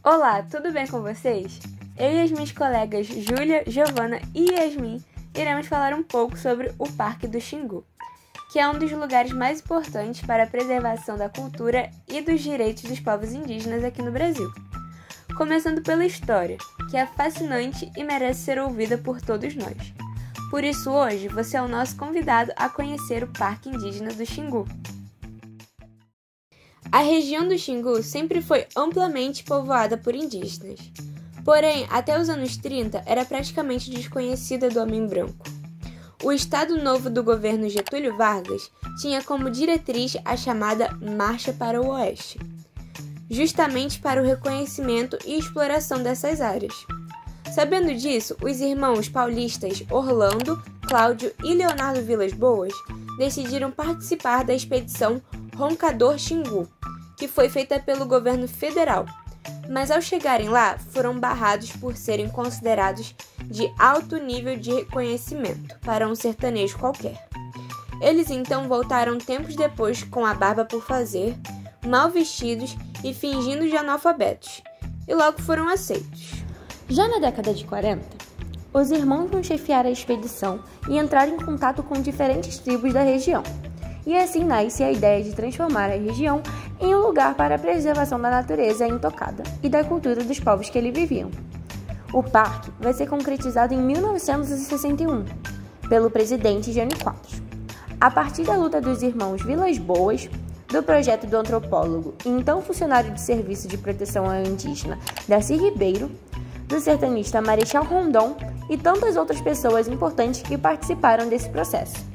Olá, tudo bem com vocês? Eu e as minhas colegas Júlia, Giovana e Yasmin iremos falar um pouco sobre o Parque do Xingu, que é um dos lugares mais importantes para a preservação da cultura e dos direitos dos povos indígenas aqui no Brasil. Começando pela história, que é fascinante e merece ser ouvida por todos nós. Por isso, hoje, você é o nosso convidado a conhecer o Parque Indígena do Xingu. A região do Xingu sempre foi amplamente povoada por indígenas. Porém, até os anos 30, era praticamente desconhecida do homem branco. O Estado Novo do governo Getúlio Vargas tinha como diretriz a chamada Marcha para o Oeste, justamente para o reconhecimento e exploração dessas áreas. Sabendo disso, os irmãos paulistas Orlando, Cláudio e Leonardo Vilas Boas decidiram participar da expedição Roncador Xingu, que foi feita pelo governo federal, mas ao chegarem lá foram barrados por serem considerados de alto nível de reconhecimento para um sertanejo qualquer. Eles então voltaram tempos depois com a barba por fazer, mal vestidos e fingindo de analfabetos, e logo foram aceitos. Já na década de 40, os irmãos vão chefiar a expedição e entrar em contato com diferentes tribos da região. E assim nasce a ideia de transformar a região em um lugar para a preservação da natureza intocada e da cultura dos povos que ali viviam. O parque vai ser concretizado em 1961 pelo presidente Jânio Quadros. A partir da luta dos irmãos Vilas Boas, do projeto do antropólogo e então funcionário de Serviço de Proteção ao Indígena Darcy Ribeiro, do sertanista Marechal Rondon e tantas outras pessoas importantes que participaram desse processo.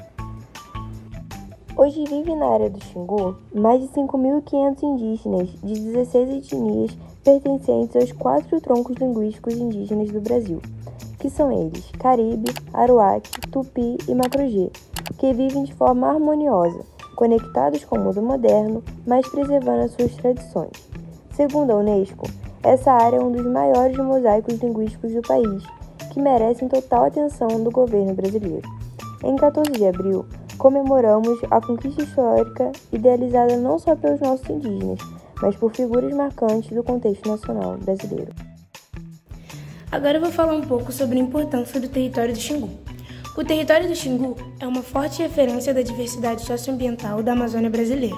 Hoje vive na área do Xingu mais de 5.500 indígenas de 16 etnias pertencentes aos 4 troncos linguísticos indígenas do Brasil, que são eles Caribe, Aruac, Tupi e Macro-G, que vivem de forma harmoniosa, conectados com o mundo moderno, mas preservando as suas tradições. Segundo a Unesco, essa área é um dos maiores mosaicos linguísticos do país, que merecem total atenção do governo brasileiro. Em 14 de abril, comemoramos a conquista histórica idealizada não só pelos nossos indígenas, mas por figuras marcantes do contexto nacional brasileiro. Agora eu vou falar um pouco sobre a importância do território do Xingu. O território do Xingu é uma forte referência da diversidade socioambiental da Amazônia brasileira,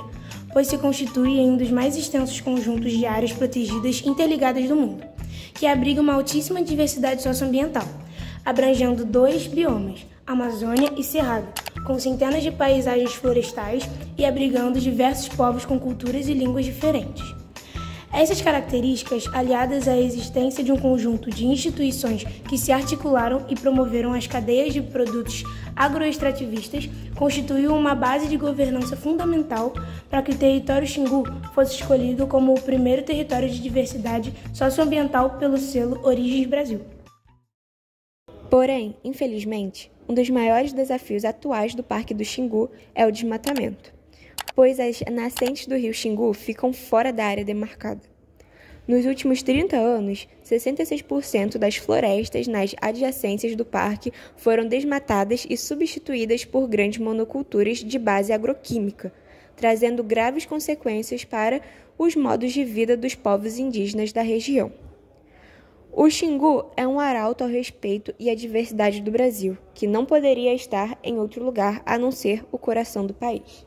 pois se constitui em um dos mais extensos conjuntos de áreas protegidas interligadas do mundo, que abriga uma altíssima diversidade socioambiental, abrangendo 2 biomas, Amazônia e Cerrado, com centenas de paisagens florestais e abrigando diversos povos com culturas e línguas diferentes. Essas características, aliadas à existência de um conjunto de instituições que se articularam e promoveram as cadeias de produtos agroextrativistas, constituíam uma base de governança fundamental para que o território Xingu fosse escolhido como o primeiro território de diversidade socioambiental pelo selo Origens Brasil. Porém, infelizmente, um dos maiores desafios atuais do Parque do Xingu é o desmatamento, pois as nascentes do rio Xingu ficam fora da área demarcada. Nos últimos 30 anos, 66% das florestas nas adjacências do parque foram desmatadas e substituídas por grandes monoculturas de base agroquímica, trazendo graves consequências para os modos de vida dos povos indígenas da região. O Xingu é um arauto ao respeito e à diversidade do Brasil, que não poderia estar em outro lugar a não ser o coração do país.